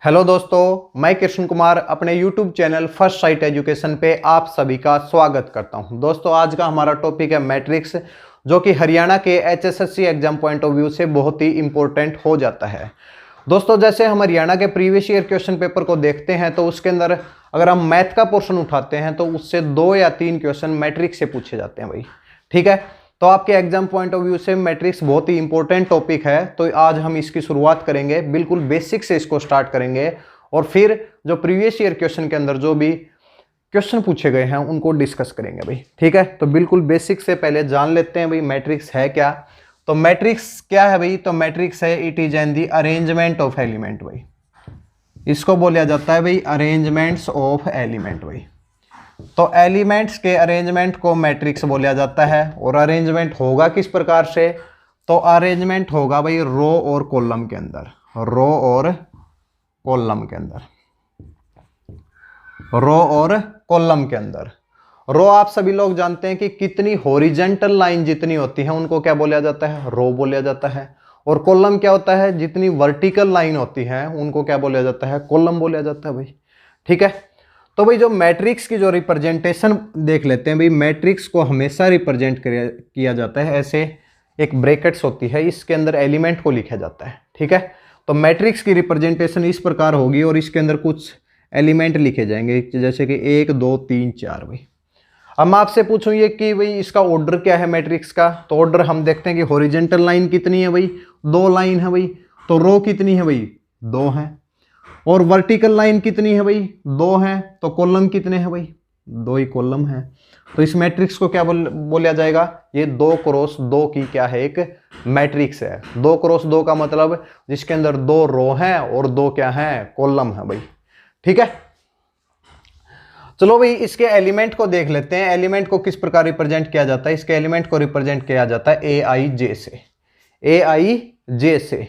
Hello दोस्तों, मैं कृष्ण कुमार अपने YouTube channel first sight education पे आप सभी का स्वागत करता हूं। दोस्तों, आज का हमारा टॉपिक है मैट्रिक्स, जो कि हरियाणा के HSSC exam point of view से बहुत ही इंपॉर्टेंट हो जाता है। दोस्तों, जैसे हम हरियाणा के प्रीवियस ईयर क्वेश्चन पेपर को देखते हैं तो उसके अंदर अगर हम मैथ का पोर्शन उठाते हैं तो उससे 2 या 3 क्वेश्चन मैट्रिक्स से पूछे जाते हैं भाई। ठीक है, तो आपके एग्जाम पॉइंट ऑफ व्यू से मैट्रिक्स बहुत ही इंपॉर्टेंट टॉपिक है। तो आज हम इसकी शुरुआत करेंगे, बिल्कुल बेसिक से इसको स्टार्ट करेंगे और फिर जो प्रीवियस ईयर क्वेश्चन के अंदर जो भी क्वेश्चन पूछे गए हैं उनको डिस्कस करेंगे भाई। ठीक है, तो बिल्कुल बेसिक से पहले जान लेते हैं भाई मैट्रिक्स है क्या। तो मैट्रिक्स क्या है भाई? तो मैट्रिक्स है it is an the arrangement of element भाई। इसको बोला जाता है भाई अरेंजमेंट्स ऑफ एलिमेंट भाई। तो एलिमेंट्स के अरेंजमेंट को मैट्रिक्स बोला जाता है। और अरेंजमेंट होगा किस प्रकार से? तो अरेंजमेंट होगा भाई रो और कॉलम के अंदर, रो और कॉलम के अंदर, रो और कॉलम के अंदर। रो आप सभी लोग जानते हैं कि कितनी हॉरिजेंटल लाइन जितनी होती है उनको क्या बोला जाता है? रो बोला जाता है। और कॉलम क्या होता है? जितनी वर्टिकल लाइन होती है उनको क्या बोला जाता है? कॉलम बोला जाता है भाई। ठीक है, तो भाई जो मैट्रिक्स की जो रिप्रेजेंटेशन देख लेते हैं भाई। मैट्रिक्स को हमेशा रिप्रेजेंट किया जाता है ऐसे, एक ब्रैकेट्स होती है, इसके अंदर एलिमेंट को लिखा जाता है। ठीक है, तो मैट्रिक्स की रिप्रेजेंटेशन इस प्रकार होगी और इसके अंदर कुछ एलिमेंट लिखे जाएंगे जैसे कि 1 2 3 4 भाई। अब मैं आपसे पूछूं ये कि भाई इसका ऑर्डर क्या है मैट्रिक्स का? तो ऑर्डर हम देखते हैं कि हॉरिजेंटल लाइन कितनी है भाई? 2 लाइन है भाई। तो रो कितनी है भाई? 2 है। और वर्टिकल लाइन कितनी है भाई? 2 है। तो कॉलम कितने हैं भाई? 2 ही कॉलम है। तो इस मैट्रिक्स को क्या बोला जाएगा? ये 2 क्रॉस 2 की क्या है? एक मैट्रिक्स है। 2 क्रॉस 2 का मतलब जिसके अंदर 2 रो हैं और 2 क्या है? कॉलम है भाई। ठीक है, चलो भाई इसके एलिमेंट को देख लेते हैं। एलिमेंट को किस प्रकार रिप्रेजेंट किया जाता है? इसके एलिमेंट को रिप्रेजेंट किया जाता है AIJ से। AIJ से।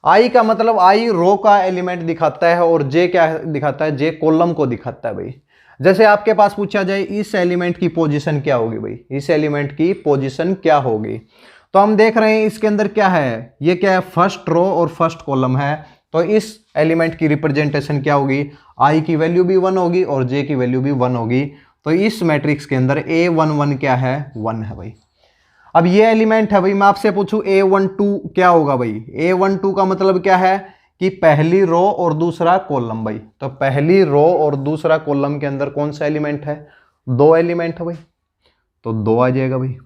आई का मतलब आई रो का एलिमेंट दिखाता है और जे क्या दिखाता है? जे कॉलम को दिखाता है भाई। जैसे आपके पास पूछा जाए इस एलिमेंट की पोजीशन क्या होगी भाई? इस एलिमेंट की पोजीशन क्या होगी? तो हम देख रहे हैं इसके अंदर क्या है, ये क्या है? फर्स्ट रो और फर्स्ट कॉलम है। तो इस एलिमेंट की रिप्रेजेंटेशन क्या होगी? आई की वैल्यू भी 1 होगी और जे की वैल्यू भी 1 होगी। तो इस मैट्रिक्स के अंदर A11 क्या है? 1 है भाई। अब ये एलिमेंट है भाई, मैं आपसे पूछूं A12 क्या होगा भाई? A12 का मतलब क्या है कि पहली रो और दूसरा कॉलम भाई। तो पहली रो और दूसरा कॉलम के अंदर कौन सा एलिमेंट है? 2 एलिमेंट है भाई। तो 2 आ जाएगा भाई।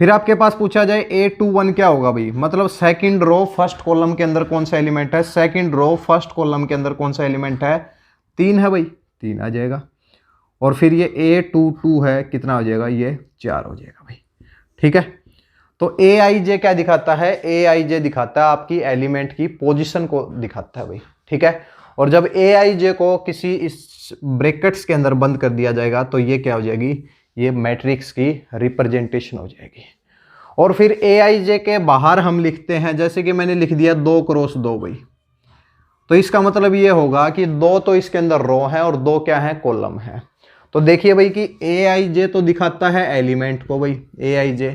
फिर आपके पास पूछा जाए A21 क्या होगा भाई? मतलब सेकंड रो फर्स्ट कॉलम के अंदर कौन सा एलिमेंट है? सेकंड रो फर्स्ट कॉलम के अंदर कौन सा एलिमेंट है? 3 है भाई। 3 आ जाएगा। और फिर ये A22 है, कितना हो जाएगा? ये 4 हो जाएगा भाई। ठीक है, तो AIJ क्या दिखाता है? AIJ दिखाता है आपकी एलिमेंट की पोजीशन को दिखाता है भाई। ठीक है, और जब AIJ को किसी इस ब्रैकेट्स के अंदर बंद कर दिया जाएगा तो ये क्या हो जाएगी? ये मैट्रिक्स की रिप्रेजेंटेशन हो जाएगी। और फिर AIJ के बाहर हम लिखते हैं, जैसे कि मैंने लिख दिया 2 क्रॉस 2 भाई। तो इसका मतलब ये होगा कि 2 तो इसके अंदर रो है और 2 क्या है? कॉलम है। तो देखिए भाई कि AIJ तो दिखाता है एलिमेंट को भाई, AIJ।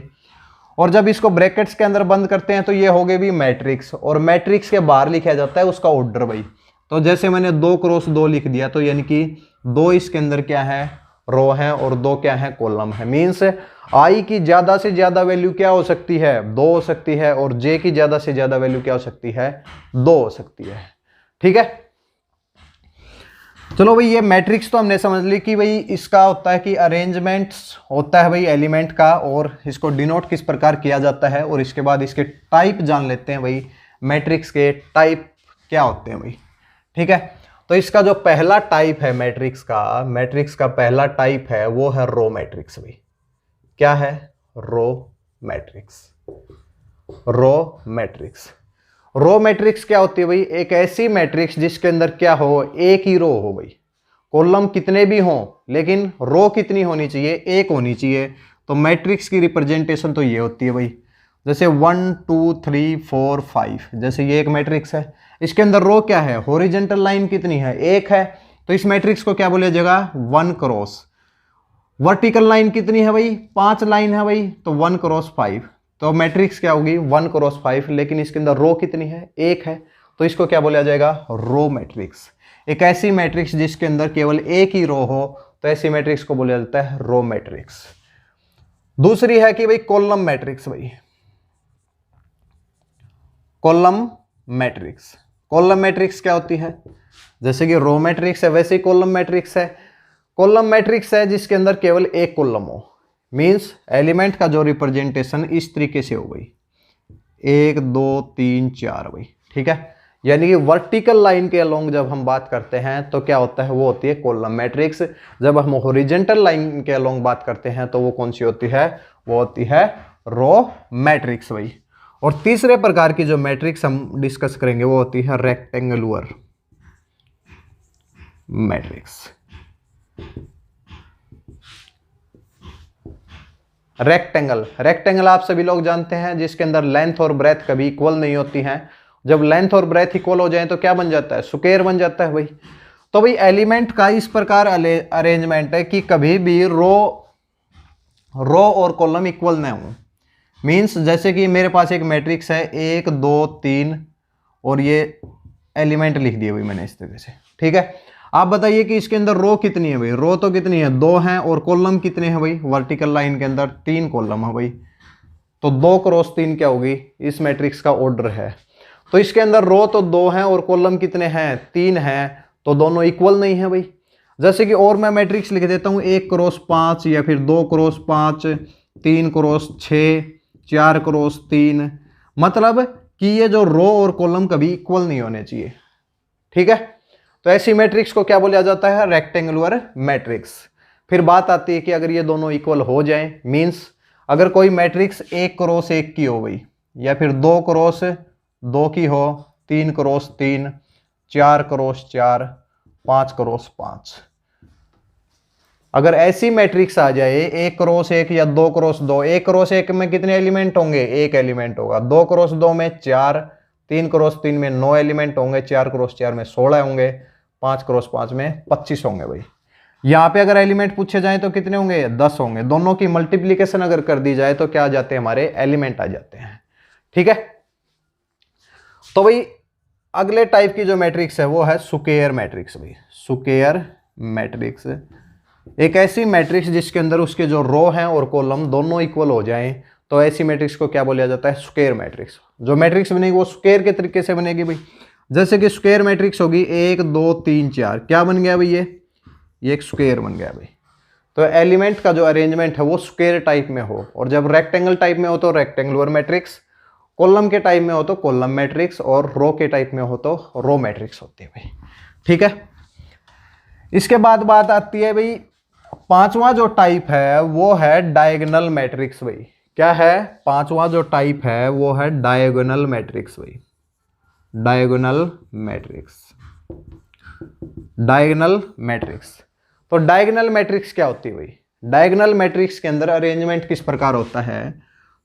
और जब इसको ब्रैकेट्स के अंदर बंद करते हैं तो ये हो गए भी मैट्रिक्स। और मैट्रिक्स के बाहर लिखा जाता है उसका ऑर्डर भाई। तो जैसे मैंने 2 क्रॉस 2 लिख दिया, तो यानी कि 2 इसके अंदर क्या है? रो है और 2 क्या है? कॉलम है। मीन्स आई की ज्यादा से ज्यादा वैल्यू क्या हो सकती है? 2 हो सकती है। और जे की ज्यादा से ज्यादा वैल्यू क्या हो सकती है? 2 हो सकती है। ठीक है, चलो भाई ये मैट्रिक्स तो हमने समझ ली कि भाई इसका होता है कि अरेंजमेंट्स होता है भाई एलिमेंट का, और इसको डिनोट किस प्रकार किया जाता है। और इसके बाद इसके टाइप जान लेते हैं भाई, मैट्रिक्स के टाइप क्या होते हैं भाई। ठीक है, तो इसका जो पहला टाइप है मैट्रिक्स का पहला टाइप है वो है रो मैट्रिक्स भाई। क्या है? Row matrix. Row matrix. Row matrix क्या होती है भाई? एक ऐसी मैट्रिक्स जिसके अंदर क्या हो? एक ही रो हो भाई। कॉलम कितने भी हों लेकिन रो कितनी होनी चाहिए? एक होनी चाहिए। तो मैट्रिक्स की रिप्रेजेंटेशन तो ये होती है भाई। जैसे 1 2 3 4 5, जैसे ये एक मैट्रिक्स है। इसके अंदर रो क्या है? हॉरिजेंटल लाइन कितनी है? एक है। तो इस मैट्रिक्स को क्या बोला जाएगा? 1 क्रॉस। वर्टिकल लाइन कितनी है भाई? 5 लाइन है भाई। तो 1 क्रॉस 5। तो मैट्रिक्स क्या होगी? 1 क्रॉस 5। लेकिन इसके अंदर रो कितनी है? एक है। तो इसको क्या बोला जाएगा, रो मैट्रिक्स। एक ऐसी मैट्रिक्स जिसके अंदर केवल एक ही रो हो, तो ऐसी मैट्रिक्स को बोला जाता है रो मैट्रिक्स। दूसरी है कि भाई कॉलम मैट्रिक्स। भाई कॉलम मैट्रिक्स, कॉलम मैट्रिक्स क्या होती है, जैसे कि रो मैट्रिक्स है वैसे ही कॉलम मैट्रिक्स है। कॉलम मैट्रिक्स है जिसके अंदर केवल एक कॉलम हो, मींस एलिमेंट का जो रिप्रेजेंटेशन इस तरीके से हो गई 1 2 3 4 भाई, ठीक है। यानी कि वर्टिकल लाइन के अलोंग जब हम बात करते हैं तो क्या होता है, वो होती है कॉलम मैट्रिक्स। जब हम हॉरिजॉन्टल लाइन के अलोंग बात करते हैं तो वो कौन सी होती है, वो होती है रो मैट्रिक्स भाई। और तीसरे प्रकार की जो मैट्रिक्स हम डिस्कस करेंगे वो होती है रेक्टेंगुलर मैट्रिक्स। रेक्टेंगल, रेक्टेंगल आप सभी लोग जानते हैं जिसके अंदर लेंथ और ब्रेथ कभी इक्वल नहीं होती हैं। जब लेंथ और ब्रेथ इक्वल हो जाए तो क्या बन जाता है, स्क्वायर बन जाता है भाई। तो भाई एलिमेंट का इस प्रकार अरेंजमेंट है कि कभी भी रो और कॉलम इक्वल ना हो। मींस जैसे कि मेरे पास एक मैट्रिक्स है 1 2 3 और ये एलिमेंट लिख दिए भाई मैंने इस तरह से, ठीक है। आप बताइए कि इसके अंदर रो कितनी है भाई, रो तो कितनी है 2 हैं, और कॉलम कितने हैं भाई, वर्टिकल लाइन के अंदर 3 कॉलम है भाई। तो 2 क्रॉस 3 क्या होगी, इस मैट्रिक्स का ऑर्डर है। तो इसके अंदर रो तो 2 हैं और कॉलम कितने हैं, 3 हैं, तो दोनों इक्वल नहीं है भाई। जैसे कि और मैं मैट्रिक्स लिख देता हूँ 1 क्रॉस 5 या फिर 2 क्रॉस 5, 3 क्रॉस 6, 4 क्रॉस 3, मतलब कि ये जो रो और कॉलम कभी इक्वल नहीं होने चाहिए, ठीक है। तो ऐसी मैट्रिक्स को क्या बोला जाता है, रेक्टेंगुलर मैट्रिक्स। फिर बात आती है कि अगर ये दोनों इक्वल हो जाएं, मींस अगर कोई मैट्रिक्स 1 क्रॉस 1 की हो गई, या फिर 2 क्रॉस 2 की हो, 3 क्रॉस 3, 4 क्रॉस 4, 5 क्रॉस 5, अगर ऐसी मैट्रिक्स आ जाए 1 क्रॉस 1 या 2 क्रॉस 2, 1 क्रॉस 1 में कितने एलिमेंट होंगे, 1 एलिमेंट होगा, 2 क्रॉस 2 में 4, 3 क्रॉस 3 में 9 एलिमेंट होंगे, 4 क्रॉस 4 में 16 होंगे, 5 क्रॉस 5 में 25 होंगे भाई। यहाँ पे अगर एलिमेंट पूछे जाए तो कितने होंगे, 10 होंगे। दोनों की मल्टीप्लीकेशन अगर कर दी जाए तो क्या आ जाते हैं, हमारे एलिमेंट आ जाते हैं, ठीक है। तो भाई अगले टाइप की जो मैट्रिक्स है वो है स्क्वायर मैट्रिक्स भाई। स्क्वायर मैट्रिक्स एक ऐसी मैट्रिक्स जिसके अंदर उसके जो रो हैं और कॉलम दोनों इक्वल हो जाएं, तो ऐसी मैट्रिक्स को क्या बोला जाता है, स्क्वायर मैट्रिक्स। जो मैट्रिक्स बनेगी वो स्क्वायर के तरीके से बनेगी भाई। जैसे कि स्क्वायर मैट्रिक्स होगी 1 2 3 4, क्या बन गया भाई, ये एक स्क्वायर बन गया भाई। तो एलिमेंट का जो अरेंजमेंट है वो स्क्वायर टाइप में हो, और जब रेक्टेंगल टाइप में हो तो रेक्टेंगुलर मैट्रिक्स, कॉलम के टाइप में हो तो कॉलम मैट्रिक्स, और रो के टाइप में हो तो रो मैट्रिक्स होती है भाई, ठीक है। इसके बाद बात आती है भाई, पांचवा जो टाइप है वो है डायगोनल मैट्रिक्स भाई। क्या है, पांचवा जो टाइप है वो है डायगोनल मैट्रिक्स भाई। Diagonal matrix, diagonal matrix. तो डायगोनल मैट्रिक्स क्या होती है भाई, डायगोनल मैट्रिक्स के अंदर अरेंजमेंट किस प्रकार होता है,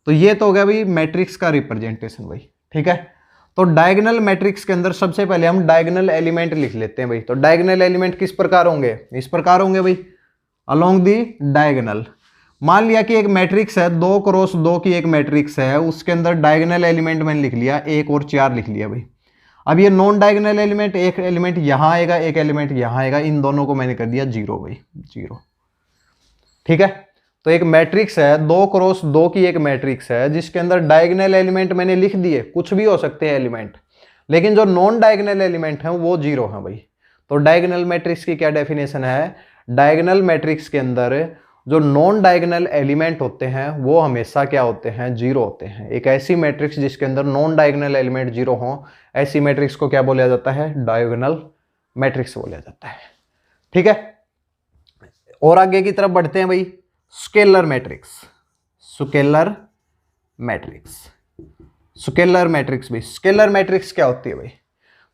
तो ये तो हो गया भाई मैट्रिक्स का रिप्रेजेंटेशन भाई, ठीक है। तो डायगोनल मैट्रिक्स के अंदर सबसे पहले हम डायगोनल एलिमेंट लिख लेते हैं भाई। तो डायगोनल एलिमेंट किस प्रकार होंगे, इस प्रकार होंगे भाई, अलोंग दी डायगोनल। मान लिया कि एक मैट्रिक्स है 2 क्रॉस 2 की एक मैट्रिक्स है, उसके अंदर डायगोनल एलिमेंट मैंने लिख लिया 1 और 4 लिख लिया भाई। अब ये नॉन डायगोनल एलिमेंट, एक एलिमेंट यहां आएगा, एक एलिमेंट यहां आएगा, इन दोनों को मैंने कर दिया 0 भाई, 0, ठीक है। तो एक मैट्रिक्स है 2 क्रॉस 2 की एक मैट्रिक्स है जिसके अंदर डायगोनल एलिमेंट मैंने लिख दिए, कुछ भी हो सकते हैं एलिमेंट, लेकिन जो नॉन डायगोनल एलिमेंट है वो 0 है भाई। तो डायगोनल मैट्रिक्स की क्या डेफिनेशन है, डायगोनल मैट्रिक्स के अंदर जो नॉन डायगोनल एलिमेंट होते हैं वो हमेशा क्या होते हैं, 0 होते हैं। एक ऐसी मैट्रिक्स जिसके अंदर नॉन डायगोनल एलिमेंट 0 हो, ऐसी मैट्रिक्स को क्या बोला जाता है, डायगोनल मैट्रिक्स बोला जाता है, ठीक है। और आगे की तरफ बढ़ते हैं भाई, scalar matrix. Scalar matrix, scalar matrix भाई, स्केलर मैट्रिक्स क्या होती है भाई,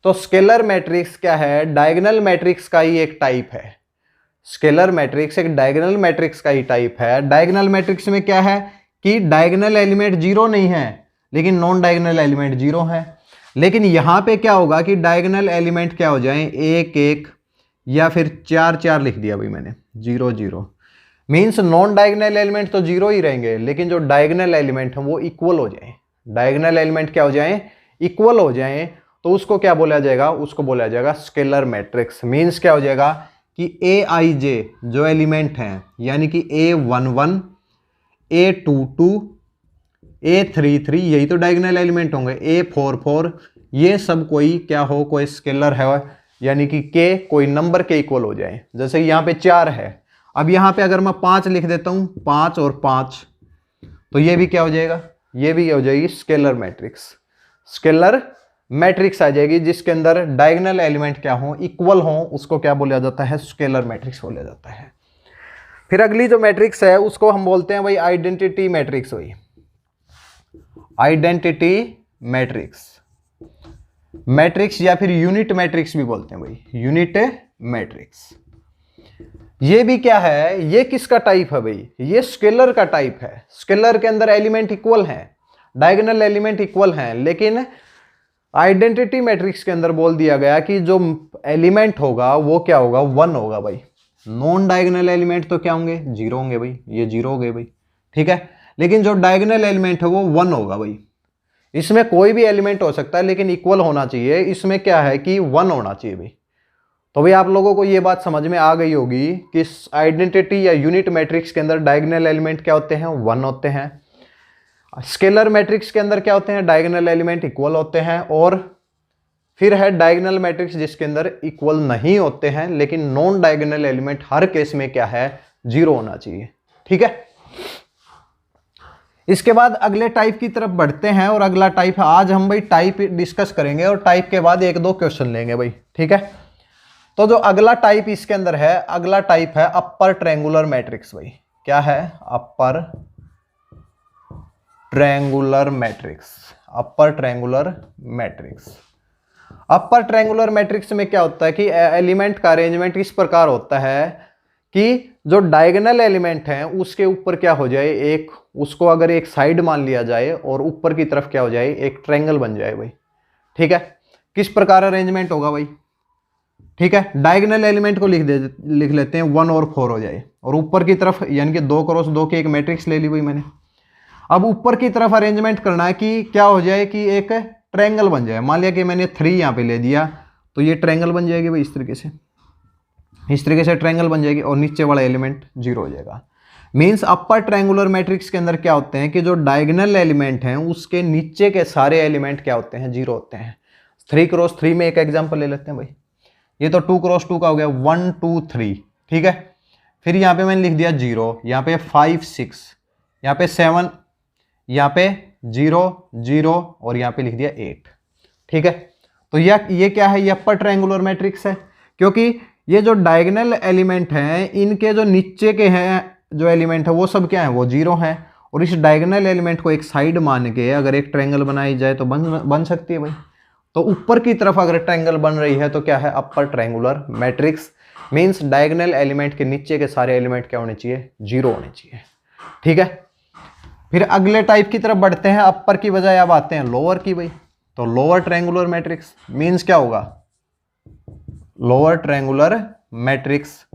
तो स्केलर मैट्रिक्स क्या है, डायगोनल मैट्रिक्स का ही एक टाइप है। स्केलर मैट्रिक्स एक डायगोनल मैट्रिक्स का ही टाइप है। डायगोनल मैट्रिक्स में क्या है कि डायगोनल एलिमेंट 0 नहीं है, लेकिन नॉन डायगोनल एलिमेंट 0 है। लेकिन यहां पे क्या होगा कि डायगोनल एलिमेंट क्या हो जाए, 1 1 या फिर 4 4 लिख दिया भाई मैंने, 0 0, मीन्स नॉन डायगोनल एलिमेंट तो 0 ही रहेंगे, लेकिन जो डायगोनल एलिमेंट है वो इक्वल हो जाए। डायगोनल एलिमेंट क्या हो जाए, इक्वल हो जाए। तो उसको क्या बोला जाएगा, उसको बोला जाएगा स्केलर मैट्रिक्स। मीन्स क्या हो जाएगा कि Aij जो एलिमेंट हैं, यानी कि A11, A22, A33, यही तो डायगोनल एलिमेंट होंगे, A44, ये सब कोई क्या हो, कोई स्केलर है, यानी कि k कोई नंबर के इक्वल हो जाए। जैसे यहाँ पे 4 है, अब यहाँ पे अगर मैं 5 लिख देता हूँ, 5 और 5, तो ये भी क्या हो जाएगा, ये भी हो जाएगी स्केलर मैट्रिक्स। स्केलर मैट्रिक्स आ जाएगी जिसके अंदर डायगोनल एलिमेंट क्या हो, इक्वल हो, उसको क्या बोला जाता है, स्केलर मैट्रिक्स बोला जाता है। फिर अगली जो मैट्रिक्स है उसको हम बोलते हैं भाई आइडेंटिटी मैट्रिक्स। हुई आइडेंटिटी मैट्रिक्स, मैट्रिक्स या फिर यूनिट मैट्रिक्स भी बोलते हैं भाई, यूनिट मैट्रिक्स। ये भी क्या है, ये किसका टाइप है भाई, ये स्केलर का टाइप है। स्केलर के अंदर एलिमेंट इक्वल हैं, डायगोनल एलिमेंट इक्वल हैं, लेकिन आइडेंटिटी मैट्रिक्स के अंदर बोल दिया गया कि जो एलिमेंट होगा वो क्या होगा, 1 होगा भाई। नॉन डायगोनल एलिमेंट तो क्या होंगे, 0 होंगे भाई, ये 0 हो गए भाई, ठीक है। लेकिन जो डायगोनल एलिमेंट है वो 1 होगा भाई। इसमें कोई भी एलिमेंट हो सकता है लेकिन इक्वल होना चाहिए। इसमें क्या है कि 1 होना चाहिए भाई। तो भाई आप लोगों को ये बात समझ में आ गई होगी कि आइडेंटिटी या यूनिट मैट्रिक्स के अंदर डायगोनल एलिमेंट क्या होते हैं, 1 होते हैं। स्केलर मैट्रिक्स के अंदर क्या होते हैं, डायगोनल एलिमेंट इक्वल होते हैं। और फिर है डायगोनल मैट्रिक्स जिसके अंदर इक्वल नहीं होते हैं, लेकिन नॉन डायगोनल एलिमेंट हर केस में क्या है, 0 होना चाहिए, ठीक है। इसके बाद अगले टाइप की तरफ बढ़ते हैं, और अगला टाइप है, आज हम भाई टाइप डिस्कस करेंगे और टाइप के बाद 1-2 क्वेश्चन लेंगे भाई, ठीक है। तो जो अगला टाइप इसके अंदर है, अगला टाइप है अपर ट्रायंगुलर मैट्रिक्स भाई। क्या है, upper triangular matrix. Upper triangular matrix, upper triangular matrix में क्या होता है कि एलिमेंट का अरेंजमेंट इस प्रकार होता है कि जो डायगोनल एलिमेंट है उसके ऊपर क्या हो जाए, एक उसको अगर एक साइड मान लिया जाए और ऊपर की तरफ क्या हो जाए, एक ट्रायंगल बन जाए भाई, ठीक है। किस प्रकार अरेंजमेंट होगा भाई, ठीक है। डायगोनल एलिमेंट को लिख लेते हैं 1 और 4 हो जाए, और ऊपर की तरफ यानी कि 2 क्रॉस 2 की एक मैट्रिक्स ले ली भाई मैंने। अब ऊपर की तरफ अरेंजमेंट करना है कि क्या हो जाए कि एक ट्रायंगल बन जाए। मान लिया कि मैंने 3 यहाँ पे ले दिया, तो ये ट्रायंगल बन जाएगी भाई, इस तरीके से ट्रायंगल बन जाएगी, और नीचे वाला एलिमेंट 0 हो जाएगा। मींस अपर ट्रायंगुलर मैट्रिक्स के अंदर क्या होते हैं कि जो डायगोनल एलिमेंट हैं उसके नीचे के सारे एलिमेंट क्या होते हैं, 0 होते हैं। 3 क्रॉस 3 में एक एग्जाम्पल ले लेते हैं भाई, ये तो 2 क्रॉस 2 का हो गया, 1 2 3, ठीक है। फिर यहाँ पे मैंने लिख दिया 0, यहाँ पे 5 6, यहाँ पे 7, यहाँ पे 0 0, और यहाँ पे लिख दिया 8, ठीक है। तो ये क्या है, ये अपर ट्रायंगुलर मैट्रिक्स है, क्योंकि ये जो डायगोनल एलिमेंट हैं इनके जो नीचे के हैं जो एलिमेंट है वो सब क्या है, वो 0 हैं। और इस डायगोनल एलिमेंट को एक साइड मान के अगर एक ट्रायंगल बनाई जाए तो बन सकती है भाई। तो ऊपर की तरफ अगर ट्रायंगल बन रही है तो क्या है, upper triangular matrix. Means diagonal element के नीचे के सारे एलिमेंट क्या होने चाहिए, 0 होने चाहिए, ठीक है। फिर अगले टाइप की तरफ बढ़ते हैं, अपर की बजाय अब आते हैं लोअर की भाई। तो लोअर ट्रायंगुलर मैट्रिक्स मींस क्या होगा, लोअर ट्रायंगुलर मैट्रिक्स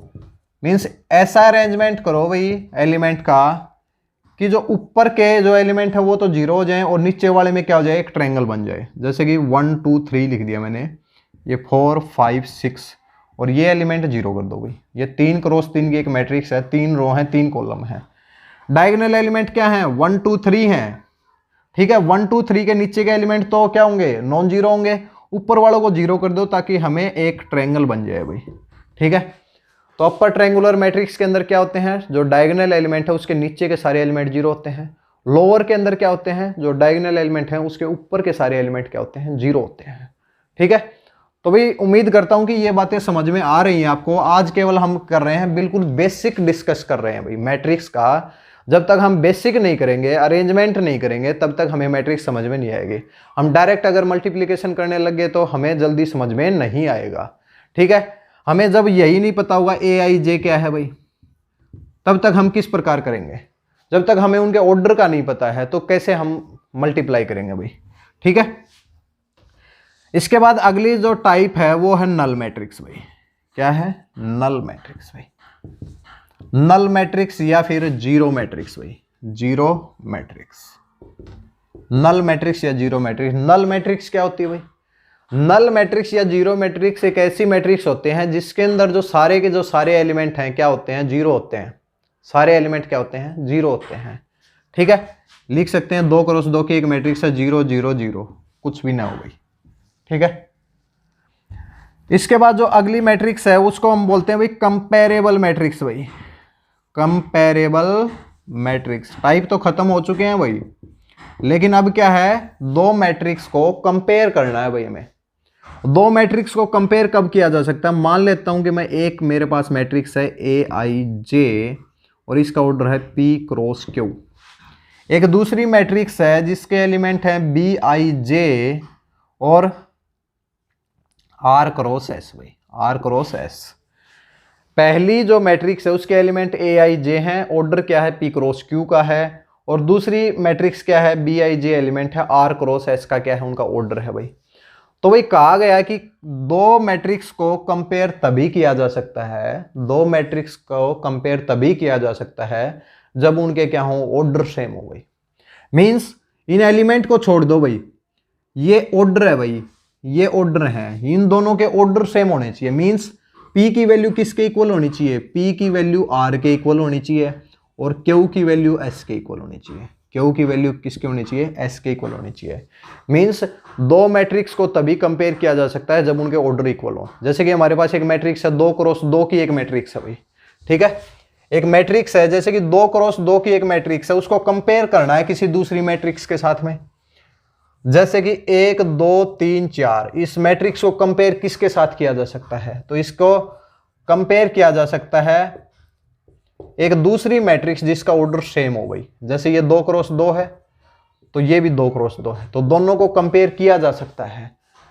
मींस ऐसा अरेंजमेंट करो भाई एलिमेंट का कि जो ऊपर के जो एलिमेंट है वो तो 0 हो जाए और नीचे वाले में क्या हो जाए, एक ट्रायंगल बन जाए। जैसे कि 1 2 3 लिख दिया मैंने, ये 4 5 6, और ये एलिमेंट 0 कर दो भाई। ये 3 क्रॉस 3 की एक मैट्रिक्स है, 3 रो है 3 कॉलम है। डायगोनल एलिमेंट क्या है, 1 2 3 है, ठीक है। 1 2 3 के नीचे के एलिमेंट तो क्या होंगे, नॉन 0 होंगे। ऊपर वालों को 0 कर दो ताकि हमें एक ट्रायंगल बन जाए भाई, ठीक है। तो अपर ट्रायंगुलर मैट्रिक्स के अंदर क्या होते हैं, जो डायगोनल एलिमेंट है उसके नीचे के सारे एलिमेंट 0 होते हैं। लोअर के अंदर क्या होते हैं, जो डायगोनल एलिमेंट हैं उसके ऊपर के सारे एलिमेंट क्या होते हैं, 0 होते हैं, ठीक है। तो भाई उम्मीद करता हूं कि ये बातें समझ में आ रही हैं आपको। आज केवल हम कर रहे हैं बिल्कुल बेसिक डिस्कस कर रहे हैं भाई मैट्रिक्स का। जब तक हम बेसिक नहीं करेंगे, अरेंजमेंट नहीं करेंगे, तब तक हमें मैट्रिक्स समझ में नहीं आएगी। हम डायरेक्ट अगर मल्टीप्लिकेशन करने लग गए तो हमें जल्दी समझ में नहीं आएगा, ठीक है। हमें जब यही नहीं पता होगा Aij क्या है भाई, तब तक हम किस प्रकार करेंगे। जब तक हमें उनके ऑर्डर का नहीं पता है तो कैसे हम मल्टीप्लाई करेंगे भाई, ठीक है। इसके बाद अगली जो टाइप है वो है नल मैट्रिक्स भाई। क्या है, नल मैट्रिक्स भाई। नल मैट्रिक्स या फिर जीरो मैट्रिक्स भाई, जीरो मैट्रिक्स। नल मैट्रिक्स या जीरो मैट्रिक्स। नल मैट्रिक्स क्या होती है भाई, नल मैट्रिक्स या जीरो मैट्रिक्स एक ऐसी मैट्रिक्स होते हैं जिसके अंदर जो सारे एलिमेंट हैं क्या होते हैं, जीरो होते हैं। सारे एलिमेंट क्या होते हैं, जीरो होते हैं। ठीक है, लिख सकते हैं 2x2 की एक मैट्रिक्स है 0 0 0, कुछ भी ना हो गई। ठीक है, इसके बाद जो अगली मैट्रिक्स है उसको हम बोलते हैं भाई कंपेरेबल मैट्रिक्स। भाई कंपेरेबल मैट्रिक्स टाइप तो खत्म हो चुके हैं भाई, लेकिन अब क्या है, दो मैट्रिक्स को कंपेयर करना है भाई हमें। दो मैट्रिक्स को कंपेयर कब किया जा सकता है, मान लेता हूं कि मैं एक, मेरे पास मैट्रिक्स है Aij और इसका ऑर्डर है P क्रॉस Q। एक दूसरी मैट्रिक्स है जिसके एलिमेंट हैं Bij और R क्रॉस S। भाई R क्रॉस S, पहली जो मैट्रिक्स है उसके एलिमेंट Aij हैं, ऑर्डर क्या है P क्रॉस Q का है, और दूसरी मैट्रिक्स क्या है Bij एलिमेंट है R क्रॉस S का, क्या है उनका ऑर्डर है भाई। तो भाई कहा गया कि दो मैट्रिक्स को कंपेयर तभी किया जा सकता है, दो मैट्रिक्स को कंपेयर तभी किया जा सकता है जब उनके क्या हो, ऑर्डर सेम हो। भाई मींस इन एलिमेंट को छोड़ दो भाई, ये ऑर्डर है भाई, ये ऑर्डर है, इन दोनों के ऑर्डर सेम होने चाहिए। मींस P की वैल्यू किसके इक्वल होनी चाहिए, P की वैल्यू R के इक्वल होनी चाहिए और Q की वैल्यू S के इक्वल होनी चाहिए। Q की वैल्यू किसके होनी चाहिए, S के इक्वल होनी चाहिए। मींस दो मैट्रिक्स को तभी कंपेयर किया जा सकता है जब उनके ऑर्डर इक्वल हो। जैसे कि हमारे पास एक मैट्रिक्स है 2x2 की एक मैट्रिक्स है भाई। ठीक है, एक मैट्रिक्स है जैसे कि 2x2 की एक मैट्रिक्स है, उसको कंपेयर करना है किसी दूसरी मैट्रिक्स के साथ में। जैसे कि 1 2 3 4, इस मैट्रिक्स को कंपेयर किसके साथ किया जा सकता है, तो इसको कंपेयर किया जा सकता है एक दूसरी मैट्रिक्स जिसका ऑर्डर सेम हो गई। जैसे ये 2x2 है तो ये भी 2x2 है, तो दोनों को कंपेयर किया जा सकता है।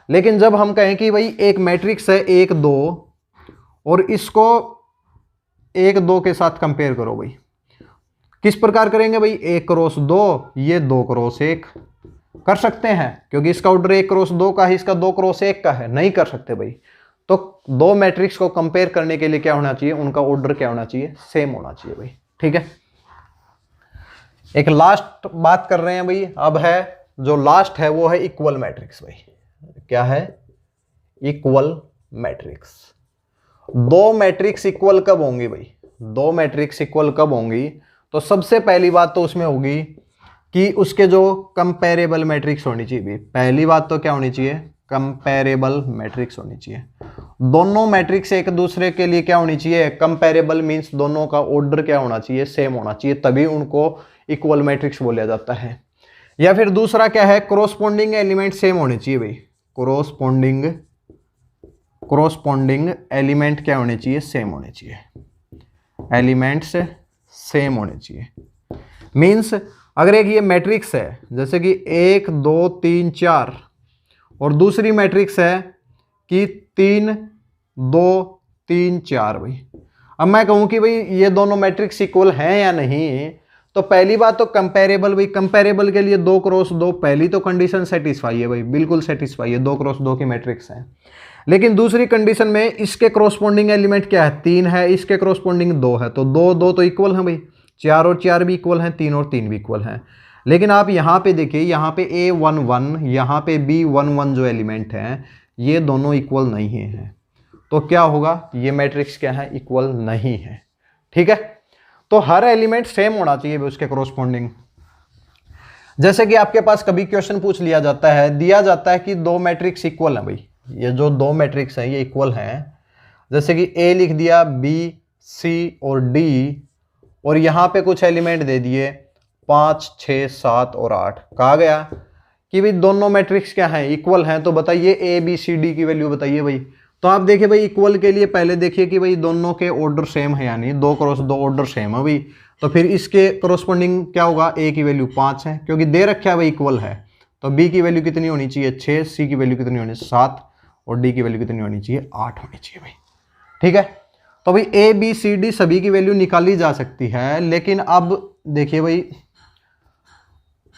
लेकिन जब हम कहें कि भाई एक मैट्रिक्स है 1 2 और इसको 1 2 के साथ कंपेयर करो, भाई किस प्रकार करेंगे भाई, 1x2, ये 2x1 कर सकते हैं क्योंकि इसका ऑर्डर 1x2 का है, इसका 2x1 का है, नहीं कर सकते भाई। तो दो मैट्रिक्स को कंपेयर करने के लिए क्या होना चाहिए, उनका ऑर्डर क्या होना चाहिए, सेम होना चाहिए भाई। ठीक है, एक लास्ट बात कर रहे हैं भाई, अब है जो लास्ट है वो है इक्वल मैट्रिक्स। भाई क्या है, इक्वल मैट्रिक्स। दो मैट्रिक्स इक्वल कब होंगी भाई, दो मैट्रिक्स इक्वल कब होंगी, तो सबसे पहली बात तो उसमें होगी कि उसके जो कंपेरेबल मैट्रिक्स होनी चाहिए भाई। पहली बात तो क्या होनी चाहिए, कंपेरेबल मैट्रिक्स होनी चाहिए। दोनों मैट्रिक्स एक दूसरे के लिए क्या होनी चाहिए, कंपेरेबल मींस दोनों का ऑर्डर क्या होना चाहिए, सेम होना चाहिए, तभी उनको इक्वल मैट्रिक्स बोला जाता है। या फिर दूसरा क्या है, कोरोस्पोंडिंग एलिमेंट सेम होने चाहिए भाई। कोरोस्पोंडिंग एलिमेंट क्या होने चाहिए, सेम होने चाहिए, एलिमेंट्स सेम होने चाहिए। मींस अगर एक ये मैट्रिक्स है जैसे कि 1 2 3 4 और दूसरी मैट्रिक्स है कि 3 2 3 4 भाई, अब मैं कहूं कि भाई ये दोनों मैट्रिक्स इक्वल हैं या नहीं, तो पहली बात तो कंपेरेबल, भाई कंपेरेबल के लिए 2x2 पहली तो कंडीशन सेटिस्फाई है भाई, बिल्कुल सेटिस्फाई है, 2x2 की मैट्रिक्स है। लेकिन दूसरी कंडीशन में इसके कोरोस्पोंडिंग एलिमेंट क्या है, 3 है, इसके कोरोस्पोंडिंग 2 है, तो 2 2 तो इक्वल है भाई, 4 और 4 भी इक्वल हैं, 3 और 3 भी इक्वल हैं। लेकिन आप यहाँ पे देखिए, यहाँ पे A11 यहाँ पे B11 जो एलिमेंट हैं ये दोनों इक्वल नहीं हैं, तो क्या होगा, ये मैट्रिक्स क्या है, इक्वल नहीं है। ठीक है, तो हर एलिमेंट सेम होना चाहिए उसके कोरोस्पोंडिंग। जैसे कि आपके पास कभी क्वेश्चन पूछ लिया जाता है, दिया जाता है कि दो मैट्रिक्स इक्वल हैं भाई, ये जो दो मैट्रिक्स हैं ये इक्वल हैं, जैसे कि A लिख दिया, B C और D, और यहाँ पे कुछ एलिमेंट दे दिए 5 6 7 और 8, कहा गया कि भाई दोनों मैट्रिक्स क्या हैं, इक्वल हैं, तो बताइए A B C D की वैल्यू बताइए भाई। तो आप देखिए भाई इक्वल के लिए पहले देखिए कि भाई दोनों के ऑर्डर सेम है या नहीं, 2x2 ऑर्डर सेम है भाई, तो फिर इसके कोरोस्पोंडिंग क्या होगा, A की वैल्यू 5 है क्योंकि दे रखा है भाई इक्वल है, तो B की वैल्यू कितनी होनी चाहिए, 6, C की वैल्यू कितनी होनी चाहिए, 7 और D की वैल्यू कितनी होनी चाहिए, 8 होनी चाहिए भाई। ठीक है, तो भाई A B C D सभी की वैल्यू निकाली जा सकती है। लेकिन अब देखिए भाई,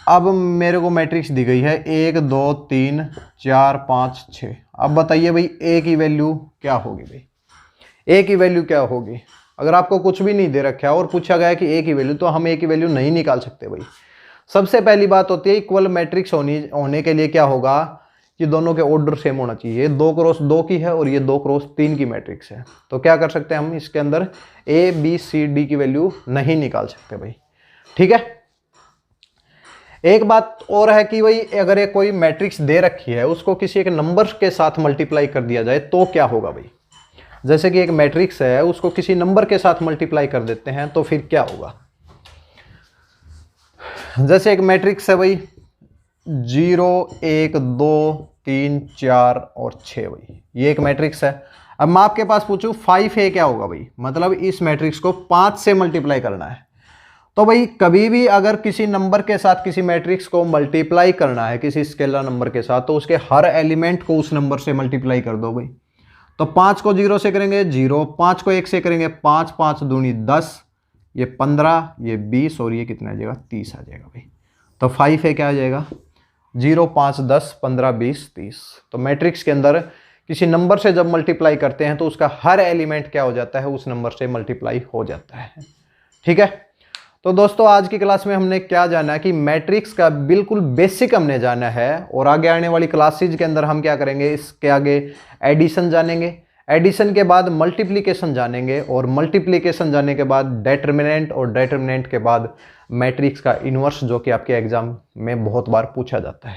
अब मेरे को मैट्रिक्स दी गई है 1 2 3 4 5 6, अब बताइए भाई A की वैल्यू क्या होगी भाई, A की वैल्यू क्या होगी। अगर आपको कुछ भी नहीं दे रखा है और पूछा गया कि A की वैल्यू, तो हम A की वैल्यू नहीं निकाल सकते भाई। सबसे पहली बात होती है इक्वल मैट्रिक्स होने के लिए क्या होगा कि दोनों के ऑर्डर सेम होना चाहिए। ये 2 क्रॉस 2 की है और ये 2 क्रॉस 3 की मैट्रिक्स है। तो क्या कर सकते हैं हम इसके अंदर ए बी सी डी की वैल्यू नहीं निकाल सकते भाई, ठीक है। एक बात और है कि भाई अगर ये कोई मैट्रिक्स दे रखी है उसको किसी एक नंबर के साथ मल्टीप्लाई कर दिया जाए तो क्या होगा भाई। जैसे कि एक मैट्रिक्स है उसको किसी नंबर के साथ मल्टीप्लाई कर देते हैं तो फिर क्या होगा। जैसे एक मैट्रिक्स है भाई 0 1 2 3 4 और 6 भाई, ये एक मैट्रिक्स है। अब मैं आपके पास पूछूं 5 है क्या होगा भाई, मतलब इस मैट्रिक्स को 5 से मल्टीप्लाई करना है। तो भाई कभी भी अगर किसी नंबर के साथ किसी मैट्रिक्स को मल्टीप्लाई करना है किसी स्केलर नंबर के साथ तो उसके हर एलिमेंट को उस नंबर से मल्टीप्लाई कर दो भाई। तो 5 को 0 से करेंगे 0, 5 को 1 से करेंगे 5, 5 दूनी 10, ये 15, ये 20 और ये कितना आ जाएगा 30 आ जाएगा भाई। तो 5 है क्या आ जाएगा 0 5 10 15 20 30। तो मैट्रिक्स के अंदर किसी नंबर से जब मल्टीप्लाई करते हैं तो उसका हर एलिमेंट क्या हो जाता है उस नंबर से मल्टीप्लाई हो जाता है, ठीक है। तो दोस्तों आज की क्लास में हमने क्या जाना कि मैट्रिक्स का बिल्कुल बेसिक हमने जाना है और आगे आने वाली क्लासेज के अंदर हम क्या करेंगे इसके आगे एडिशन जानेंगे, एडिशन के बाद मल्टीप्लिकेशन जानेंगे और मल्टीप्लिकेशन जाने के बाद डेटर्मिनेंट और डेटर्मिनेंट के बाद मैट्रिक्स का इन्वर्स जो कि आपके एग्जाम में बहुत बार पूछा जाता है।